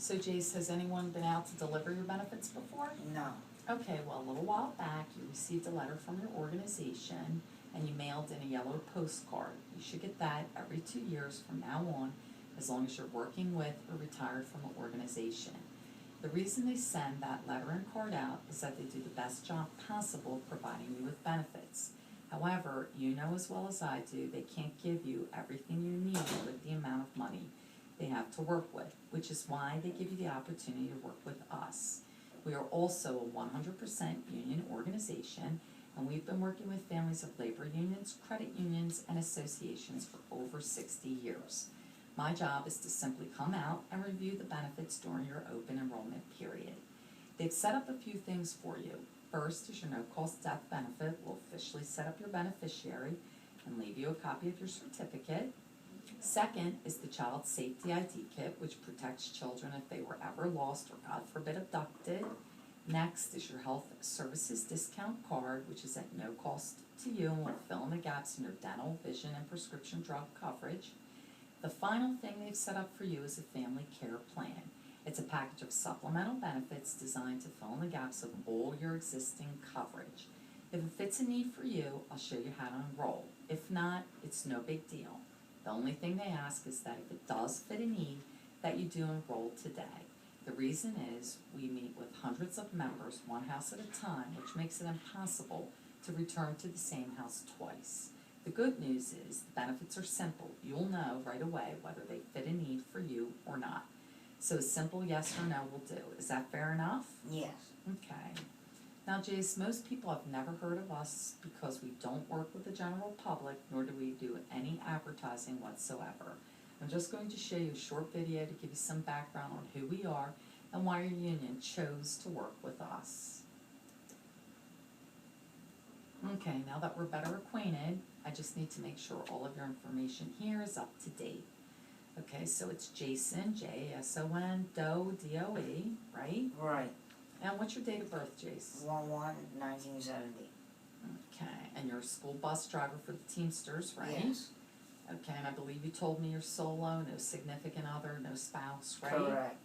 So Jace, has anyone been out to deliver your benefits before? No. Okay, well, a little while back, you received a letter from your organization and you mailed in a yellow postcard. You should get that every 2 years from now on, as long as you're working with or retired from the organization. The reason they send that letter and card out is that they do the best job possible providing you with benefits. However, you know as well as I do, they can't give you everything you need with the amount of money they have to work with, which is why they give you the opportunity to work with us. We are also a 100% union organization, and we've been working with families of labor unions, credit unions, and associations for over 60 years. My job is to simply come out and review the benefits during your open enrollment period. They've set up a few things for you. First is your no-cost death benefit. We'll officially set up your beneficiary and leave you a copy of your certificate. Second is the Child Safety ID Kit, which protects children if they were ever lost or, God forbid, abducted. Next is your Health Services Discount Card, which is at no cost to you and will fill in the gaps in your dental, vision, and prescription drug coverage. The final thing they've set up for you is a family care plan. It's a package of supplemental benefits designed to fill in the gaps of all your existing coverage. If it fits a need for you, I'll show you how to enroll. If not, it's no big deal. The only thing they ask is that if it does fit a need, that you do enroll today. The reason is we meet with hundreds of members, one house at a time, which makes it impossible to return to the same house twice. The good news is the benefits are simple. You'll know right away whether they fit a need for you or not. So a simple yes or no will do. Is that fair enough? Yes. Okay. Now, Jace, most people have never heard of us because we don't work with the general public, nor do we do any advertising whatsoever. I'm just going to show you a short video to give you some background on who we are and why your union chose to work with us. Okay, now that we're better acquainted, I just need to make sure all of your information here is up to date. Okay, so it's Jason, J-A-S-O-N, Doe, D-O-E, right? Right. And what's your date of birth, Jace? 1/1/1970. Okay, and you're a school bus driver for the Teamsters, right? Yes. Okay, and I believe you told me you're solo, no significant other, no spouse, right? Correct.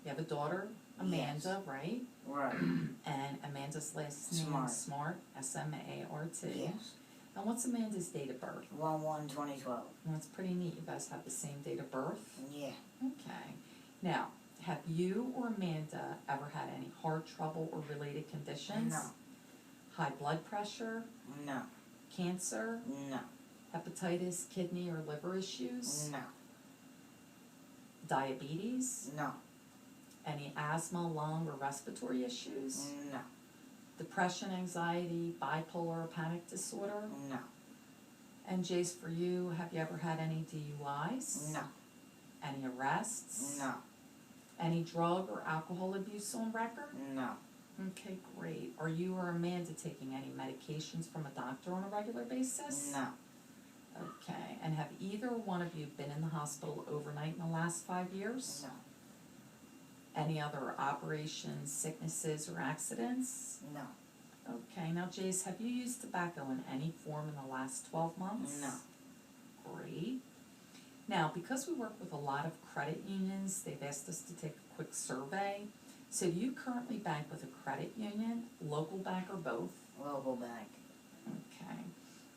You have a daughter, Amanda, right? Right. And Amanda's last name Smart. is Smart, S-M-A-R-T. Yes. And what's Amanda's date of birth? 1/1/2012. Well, that's pretty neat. You guys have the same date of birth. Yeah. Okay. Now, have you or Amanda ever had any heart trouble or related conditions? No. High blood pressure? No. Cancer? No. Hepatitis, kidney, or liver issues? No. Diabetes? No. Any asthma, lung, or respiratory issues? No. Depression, anxiety, bipolar, or panic disorder? No. And Jace, for you, have you ever had any DUIs? No. Any arrests? No. Any drug or alcohol abuse on record? No. Okay, great. Are you or Amanda taking any medications from a doctor on a regular basis? No. Okay, and have either one of you been in the hospital overnight in the last 5 years? No. Any other operations, sicknesses, or accidents? No. Okay, now Jace, have you used tobacco in any form in the last 12 months? No. Great. Now, because we work with a lot of credit unions, they've asked us to take a quick survey. So do you currently bank with a credit union, local bank, or both? Local bank. Okay.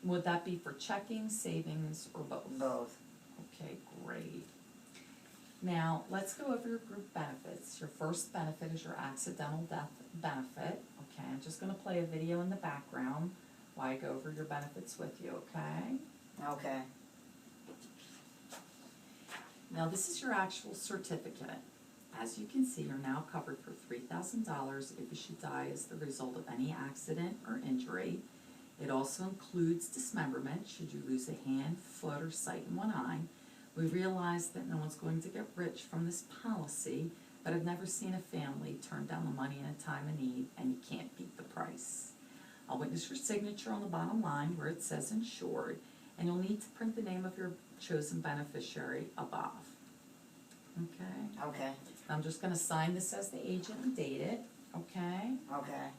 Would that be for checking, savings, or both? Both. Okay, great. Now, let's go over your group benefits. Your first benefit is your accidental death benefit. Okay, I'm just going to play a video in the background while I go over your benefits with you, okay? Okay. Now, this is your actual certificate. As you can see, you're now covered for $3,000 if you should die as the result of any accident or injury. It also includes dismemberment should you lose a hand, foot, or sight in one eye. We realize that no one's going to get rich from this policy, but I've never seen a family turn down the money in a time of need, and you can't beat the price. I'll witness your signature on the bottom line where it says insured, and you'll need to print the name of your chosen beneficiary above. Okay? Okay. I'm just going to sign this as the agent and date it, okay? Okay.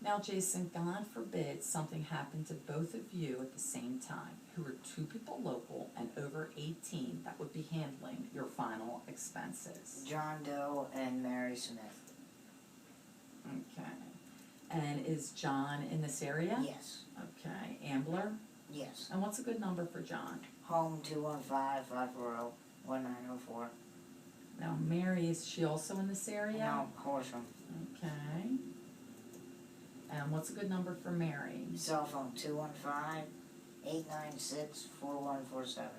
Now, Jason, God forbid something happened to both of you at the same time, who were two people local and over 18 that would be handling your final expenses. John Doe and Mary Smith. Okay. And is John in this area? Yes. Okay. Ambler? Yes. And what's a good number for John? Home 215-540-1904. Now, Mary, is she also in this area? No, Horsham. Okay. And what's a good number for Mary? Cell phone 215-896-4147.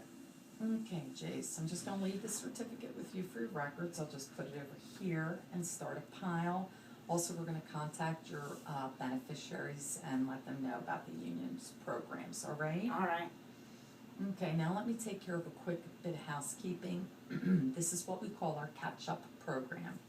Okay, Jace, I'm just going to leave the certificate with you for your records. I'll just put it over here and start a pile. Also, we're going to contact your beneficiaries and let them know about the union's programs, all right? All right. Okay, now let me take care of a quick bit of housekeeping. This is what we call our catch-up program.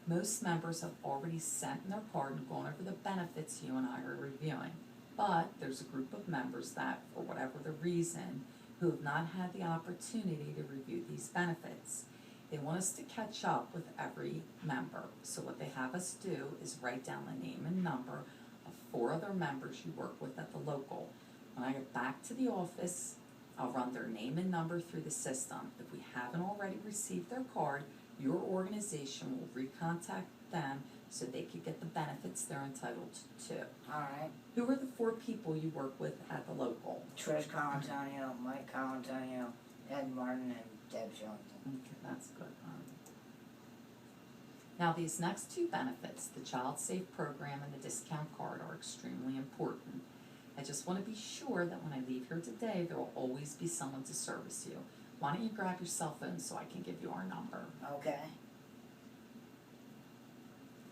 Most members have already sent in their card and gone over the benefits you and I are reviewing. But there's a group of members that, for whatever the reason, who have not had the opportunity to review these benefits. They want us to catch up with every member. So what they have us do is write down the name and number of 4 other members you work with at the local. When I get back to the office, I'll run their name and number through the system. If we haven't already received their card, your organization will recontact them so they could get the benefits they're entitled to. All right. Who are the 4 people you work with at the local? Trish Colantonio, Mike Colantonio, Ed Martin, and Deb Shillington. Okay, that's good. Now, these next 2 benefits, the Child Safe Program and the discount card, are extremely important. I just want to be sure that when I leave here today, there will always be someone to service you. Why don't you grab your cell phone so I can give you our number? Okay.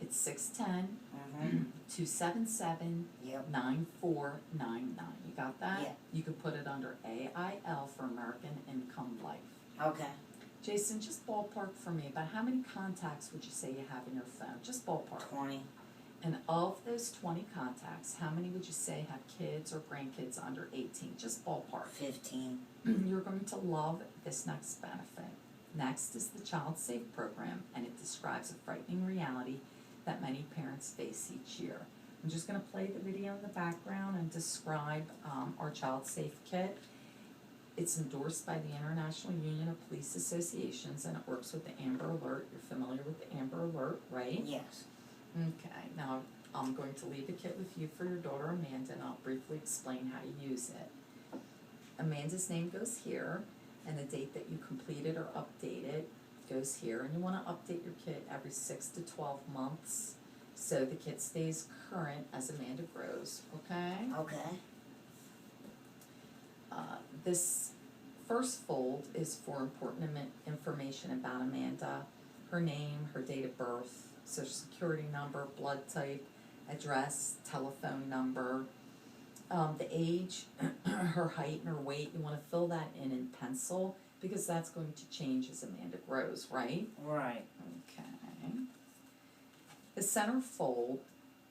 It's 610 Mm-hmm. 277 Yep. 9499. You got that? Yeah. You could put it under AIL for American Income Life. Okay. Jason, just ballpark for me, about how many contacts would you say you have in your phone? Just ballpark. 20. And of those 20 contacts, how many would you say have kids or grandkids under 18? Just ballpark. 15. You're going to love this next benefit. Next is the Child Safe Program, and it describes a frightening reality that many parents face each year. I'm just going to play the video in the background and describe our Child Safe Kit. It's endorsed by the International Union of Police Associations, and it works with the Amber Alert. You're familiar with the Amber Alert, right? Yes. Okay, now I'm going to leave a kit with you for your daughter Amanda, and I'll briefly explain how to use it. Amanda's name goes here, and the date that you completed or updated goes here, and you want to update your kit every 6 to 12 months so the kit stays current as Amanda grows, okay? Okay. This first fold is for important information about Amanda: her name, her date of birth, social security number, blood type, address, telephone number, the age, her height and her weight. You want to fill that in pencil because that's going to change as Amanda grows, right? Right. Okay. The center fold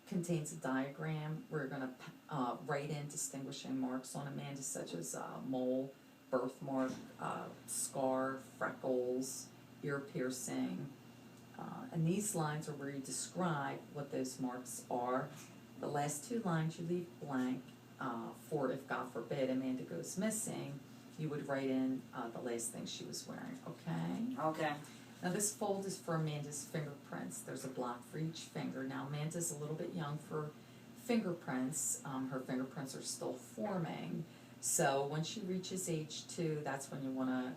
contains a diagram. We're going to write in distinguishing marks on Amanda, such as mole, birthmark, scar, freckles, ear piercing. And these lines are where you describe what those marks are. The last 2 lines you leave blank for if, God forbid, Amanda goes missing, you would write in the last thing she was wearing, okay? Okay. Now this fold is for Amanda's fingerprints. There's a block for each finger. Now Amanda's a little bit young for fingerprints. Her fingerprints are still forming. So when she reaches age 2, that's when you want to,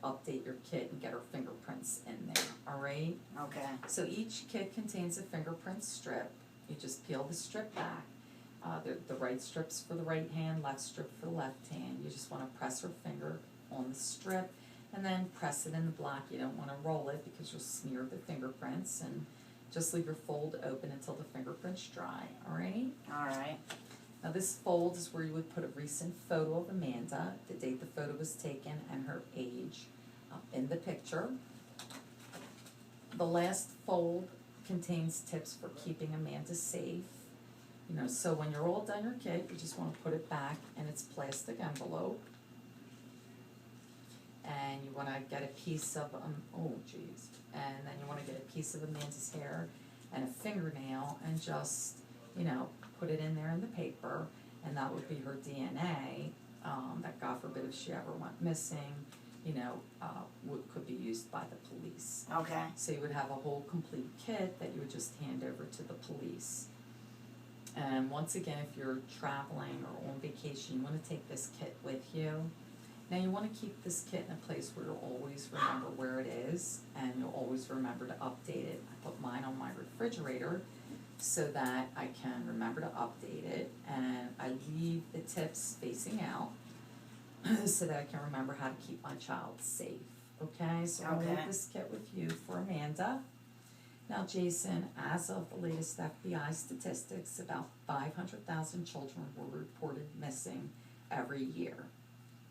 update your kit and get her fingerprints in there, all right? Okay. So each kit contains a fingerprint strip. You just peel the strip back. The right strip's for the right hand, left strip for the left hand. You just want to press her finger on the strip and then press it in the block. You don't want to roll it because you'll smear the fingerprints, and just leave your fold open until the fingerprints dry, all right? All right. Now this fold is where you would put a recent photo of Amanda, the date the photo was taken, and her age in the picture. The last fold contains tips for keeping Amanda safe. So when you're all done your kit, you just want to put it back in its plastic envelope. And you want to get a piece of, and then you want to get a piece of Amanda's hair and a fingernail and just, put it in there in the paper, and that would be her DNA, that God forbid if she ever went missing, could be used by the police. Okay. So you would have a whole complete kit that you would just hand over to the police. And once again, if you're traveling or on vacation, you want to take this kit with you. Now you want to keep this kit in a place where you'll always remember where it is, and you'll always remember to update it. I put mine on my refrigerator so that I can remember to update it, and I leave the tips facing out so that I can remember how to keep my child safe. Okay, so I'll leave this kit with you for Amanda. Now, Jason, as of the latest FBI statistics, about 500,000 children were reported missing every year.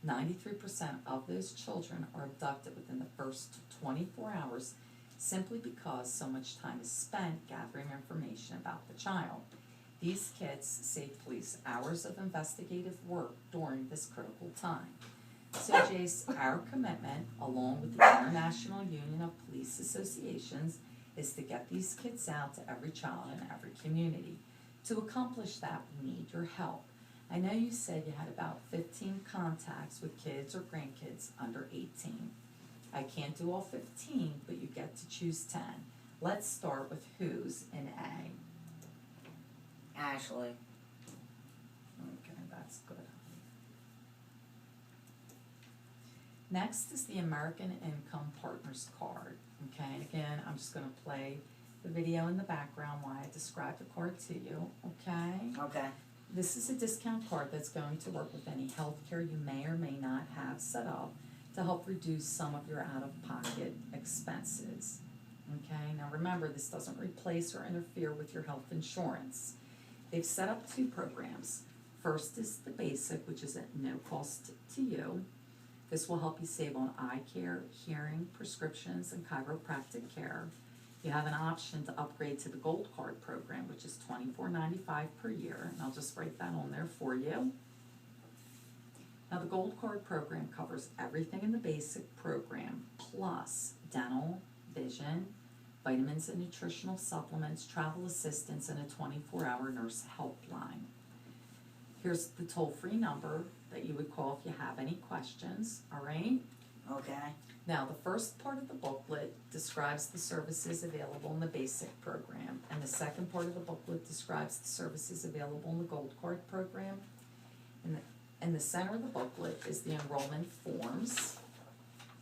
93% of those children are abducted within the first 24 hours simply because so much time is spent gathering information about the child. These kits save police hours of investigative work during this critical time. So, Jace, our commitment, along with the International Union of Police Associations, is to get these kits out to every child in every community. To accomplish that, we need your help. I know you said you had about 15 contacts with kids or grandkids under 18. I can't do all 15, but you get to choose 10. Let's start with who's in A. Ashley. Okay, that's good. Next is the American Income Partners card. Okay, and again, I'm just going to play the video in the background while I describe the card to you. Okay? Okay. This is a discount card that's going to work with any health care you may or may not have set up to help reduce some of your out-of-pocket expenses. Okay, now remember, this doesn't replace or interfere with your health insurance. They've set up two programs. First is the basic, which is at no cost to you. This will help you save on eye care, hearing, prescriptions, and chiropractic care. You have an option to upgrade to the Gold Card program, which is $24.95 per year, and I'll just write that on there for you. Now, the Gold Card program covers everything in the basic program, plus dental, vision, vitamins and nutritional supplements, travel assistance, and a 24-hour nurse helpline. Here's the toll-free number that you would call if you have any questions, all right? Okay. Now, the first part of the booklet describes the services available in the basic program, and the second part of the booklet describes the services available in the Gold Card program. In the center of the booklet is the enrollment forms.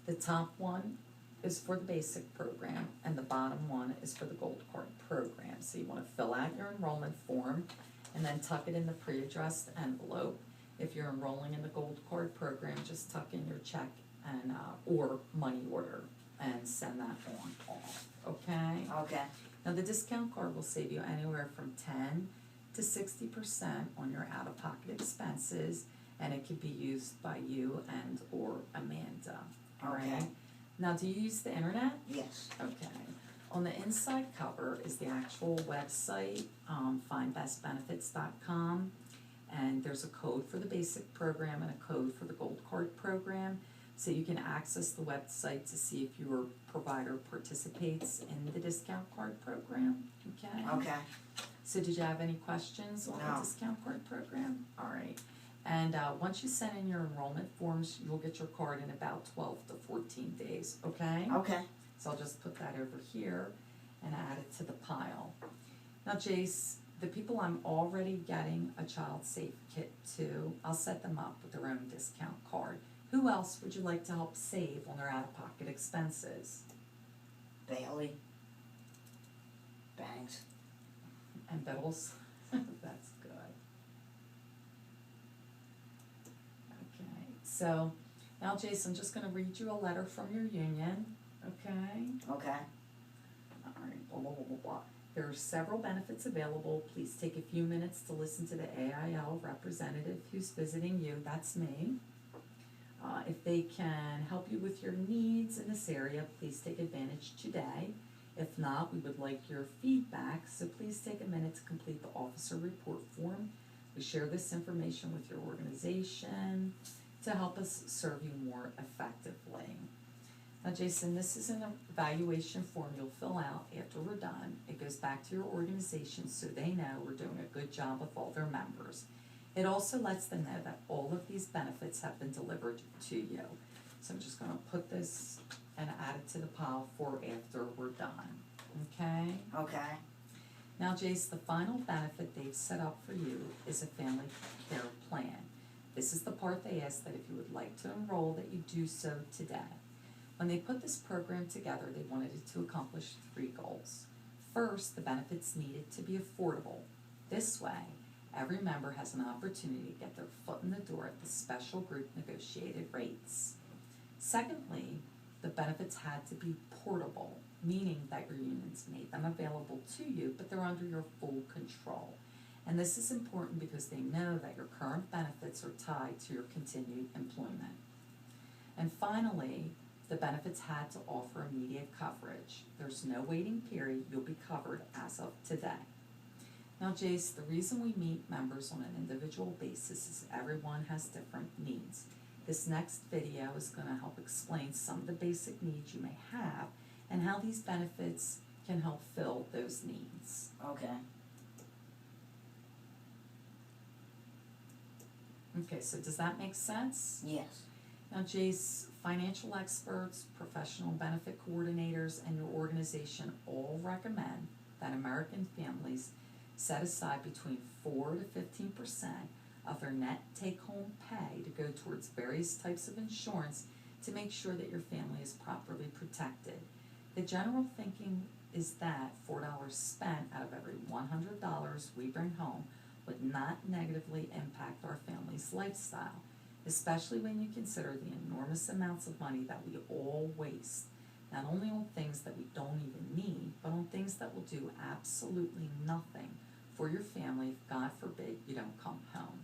The top one is for the basic program, and the bottom one is for the Gold Card program. So you want to fill out your enrollment form and then tuck it in the pre-addressed envelope. If you're enrolling in the Gold Card program, just tuck in your check and or money order and send that on off, okay? Okay. Now, the discount card will save you anywhere from 10 to 60% on your out-of-pocket expenses, and it can be used by you and or Amanda, all right? Now, do you use the internet? Yes. Okay. On the inside cover is the actual website, findbestbenefits.com, and there's a code for the basic program and a code for the Gold Card program, so you can access the website to see if your provider participates in the discount card program, okay? Okay. So did you have any questions on the discount card program? All right. And once you send in your enrollment forms, you'll get your card in about 12 to 14 days, okay? Okay. So I'll just put that over here and add it to the pile. Now, Jace, the people I'm already getting a child safe kit to, I'll set them up with their own discount card. Who else would you like to help save on their out-of-pocket expenses? Bailey. Banks. And Biddles? That's good. Okay, so now, Jason, I'm just going to read you a letter from your union, okay? Okay. All right, blah, blah, blah, blah, blah. There are several benefits available. Please take a few minutes to listen to the AIL representative who's visiting you. That's me. If they can help you with your needs in this area, please take advantage today. If not, we would like your feedback, so please take a minute to complete the officer report form. We share this information with your organization to help us serve you more effectively. Now, Jason, this is an evaluation form you'll fill out after we're done. It goes back to your organization so they know we're doing a good job with all their members. It also lets them know that all of these benefits have been delivered to you. So I'm just gonna put this and add it to the pile for after we're done, okay? Okay. Now, Jace, the final benefit they've set up for you is a family care plan. This is the part they ask that if you would like to enroll, that you do so today. When they put this program together, they wanted it to accomplish 3 goals. First, the benefits needed to be affordable. This way, every member has an opportunity to get their foot in the door at the special group negotiated rates. Secondly, the benefits had to be portable, meaning that your unions made them available to you, but they're under your full control. And this is important because they know that your current benefits are tied to your continued employment. And finally, the benefits had to offer immediate coverage. There's no waiting period. You'll be covered as of today. Now, Jace, the reason we meet members on an individual basis is everyone has different needs. This next video is going to help explain some of the basic needs you may have and how these benefits can help fill those needs. Okay. Okay, so does that make sense? Yes. Now, Jace, financial experts, professional benefit coordinators, and your organization all recommend that American families set aside between 4 to 15% of their net take-home pay to go towards various types of insurance to make sure that your family is properly protected. The general thinking is that $4 spent out of every $100 we bring home would not negatively impact our family's lifestyle, especially when you consider the enormous amounts of money that we all waste, not only on things that we don't even need, but on things that will do absolutely nothing for your family if, God forbid, you don't come home.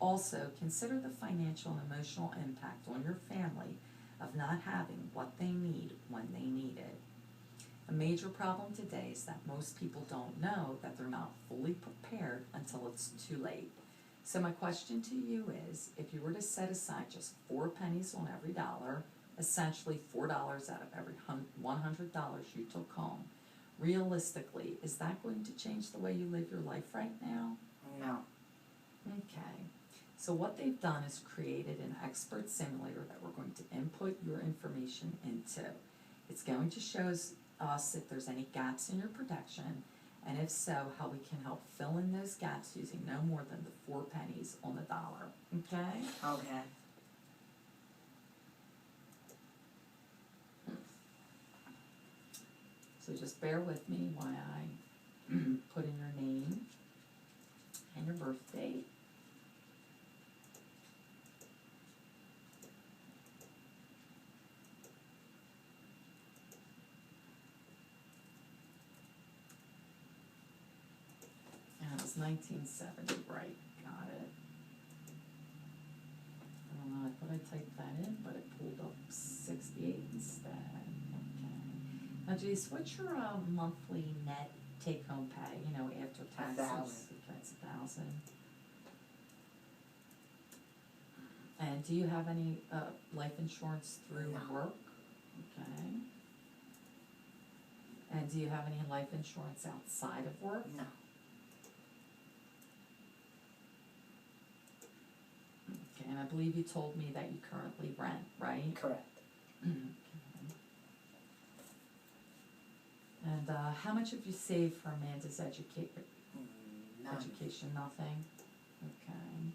Also, consider the financial and emotional impact on your family of not having what they need when they need it. A major problem today is that most people don't know that they're not fully prepared until it's too late. So my question to you is, if you were to set aside just 4 pennies on every dollar, essentially $4 out of every $100 you took home, realistically, is that going to change the way you live your life right now? No. Okay. So what they've done is created an expert simulator that we're going to input your information into. It's going to show us if there's any gaps in your protection, and if so, how we can help fill in those gaps using no more than the 4 pennies on the dollar. Okay? Okay. So just bear with me while I put in your name and your birth date. And it was 1970, right? Got it. I don't know, I thought I typed that in, but it pulled up 68 instead. Okay. Now, Jace, what's your monthly net take-home pay, you know, after taxes? 1,000. That's 1,000. And do you have any life insurance through No. work? Okay. And do you have any life insurance outside of work? No. Okay, and I believe you told me that you currently rent, right? Correct. Okay. And how much have you saved for Amanda's None. education? Nothing? Okay.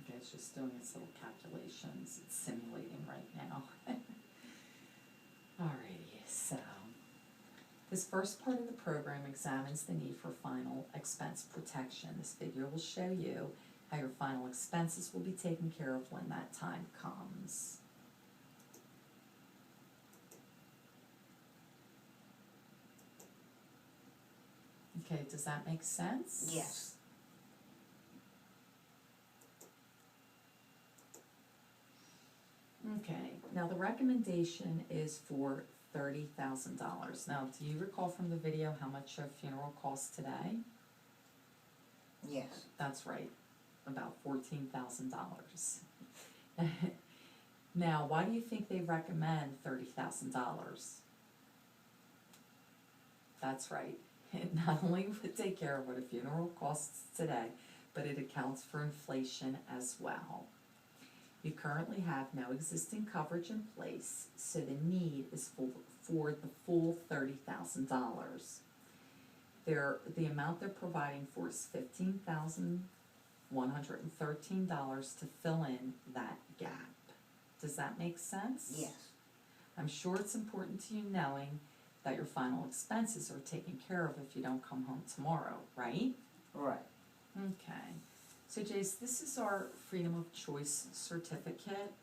Okay, it's just doing its little calculations. It's simulating right now. Alrighty, so this first part of the program examines the need for final expense protection. This figure will show you how your final expenses will be taken care of when that time comes. Okay, does that make sense? Yes. Okay, now the recommendation is for $30,000. Now, do you recall from the video how much a funeral costs today? Yes. That's right, about $14,000. Now, why do you think they recommend $30,000? That's right. It not only would take care of what a funeral costs today, but it accounts for inflation as well. You currently have no existing coverage in place, so the need is for the full $30,000. The amount they're providing for is $15,113 to fill in that gap. Does that make sense? Yes. I'm sure it's important to you knowing that your final expenses are taken care of if you don't come home tomorrow, right? Right. Okay. So Jace, this is our Freedom of Choice certificate.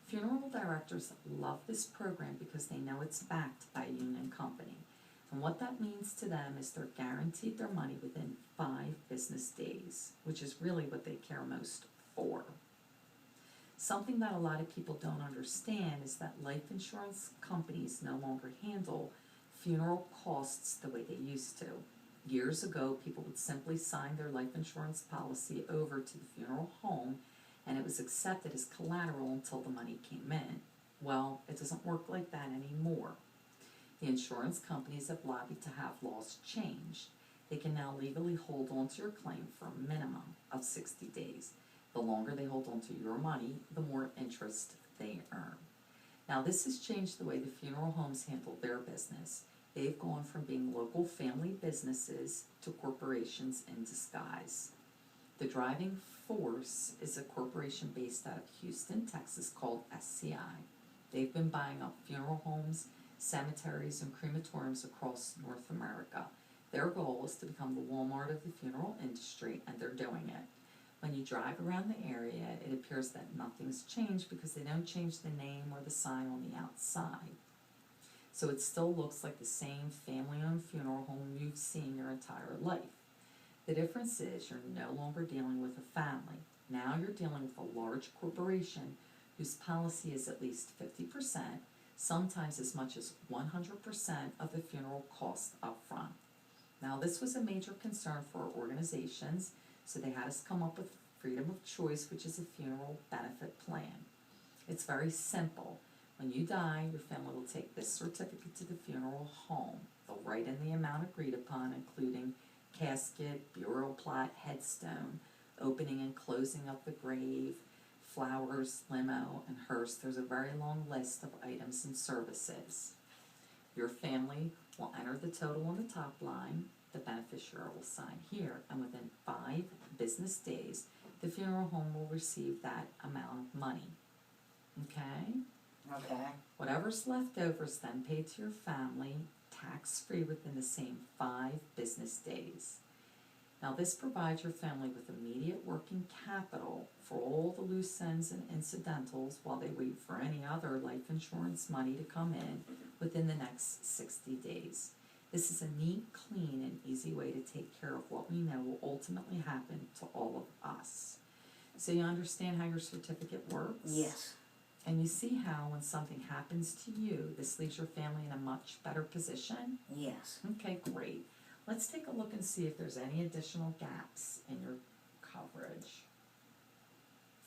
Funeral directors love this program because they know it's backed by a union company. And what that means to them is they're guaranteed their money within 5 business days, which is really what they care most for. Something that a lot of people don't understand is that life insurance companies no longer handle funeral costs the way they used to. Years ago, people would simply sign their life insurance policy over to the funeral home, and it was accepted as collateral until the money came in. Well, it doesn't work like that anymore. The insurance companies have lobbied to have laws changed. They can now legally hold on to your claim for a minimum of 60 days. The longer they hold on to your money, the more interest they earn. Now, this has changed the way the funeral homes handle their business. They've gone from being local family businesses to corporations in disguise. The driving force is a corporation based out of Houston, Texas called SCI. They've been buying up funeral homes, cemeteries, and crematoriums across North America. Their goal is to become the Walmart of the funeral industry, and they're doing it. When you drive around the area, it appears that nothing's changed because they don't change the name or the sign on the outside. So it still looks like the same family-owned funeral home you've seen your entire life. The difference is you're no longer dealing with a family. Now you're dealing with a large corporation whose policy is at least 50%, sometimes as much as 100% of the funeral cost up front. Now, this was a major concern for our organizations, so they had us come up with Freedom of Choice, which is a funeral benefit plan. It's very simple. When you die, your family will take this certificate to the funeral home. They'll write in the amount agreed upon, including casket, burial plot, headstone, opening and closing of the grave, flowers, limo, and hearse. There's a very long list of items and services. Your family will enter the total on the top line. The beneficiary will sign here, and within 5 business days, the funeral home will receive that amount of money. Okay? Okay. Whatever's left over is then paid to your family, tax-free within the same 5 business days. Now, this provides your family with immediate working capital for all the loose ends and incidentals while they wait for any other life insurance money to come in within the next 60 days. This is a neat, clean, and easy way to take care of what we know will ultimately happen to all of us. So you understand how your certificate works? Yes. And you see how when something happens to you, this leaves your family in a much better position? Yes. Okay, great. Let's take a look and see if there's any additional gaps in your coverage.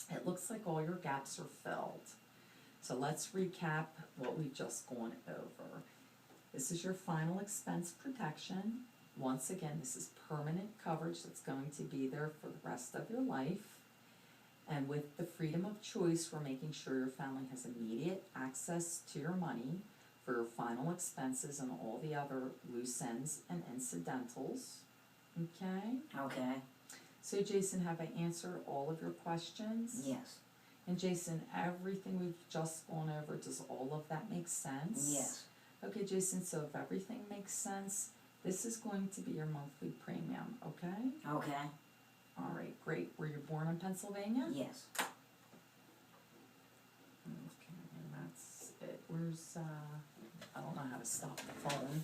It looks like all your gaps are filled. So let's recap what we've just gone over. This is your final expense protection. Once again, this is permanent coverage that's going to be there for the rest of your life. And with the Freedom of Choice, we're making sure your family has immediate access to your money for your final expenses and all the other loose ends and incidentals. Okay? Okay. So Jason, have I answered all of your questions? Yes. And Jason, everything we've just gone over, does all of that make sense? Yes. Okay, Jason, so if everything makes sense, this is going to be your monthly premium, okay? Okay. All right, great. Were you born in Pennsylvania? Yes. Okay, and that's it. Where's, I don't know how to stop the phone.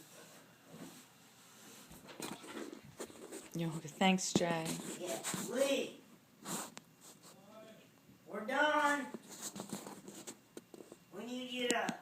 Okay, thanks, Jay. Yes. Lee. We're done. We need you to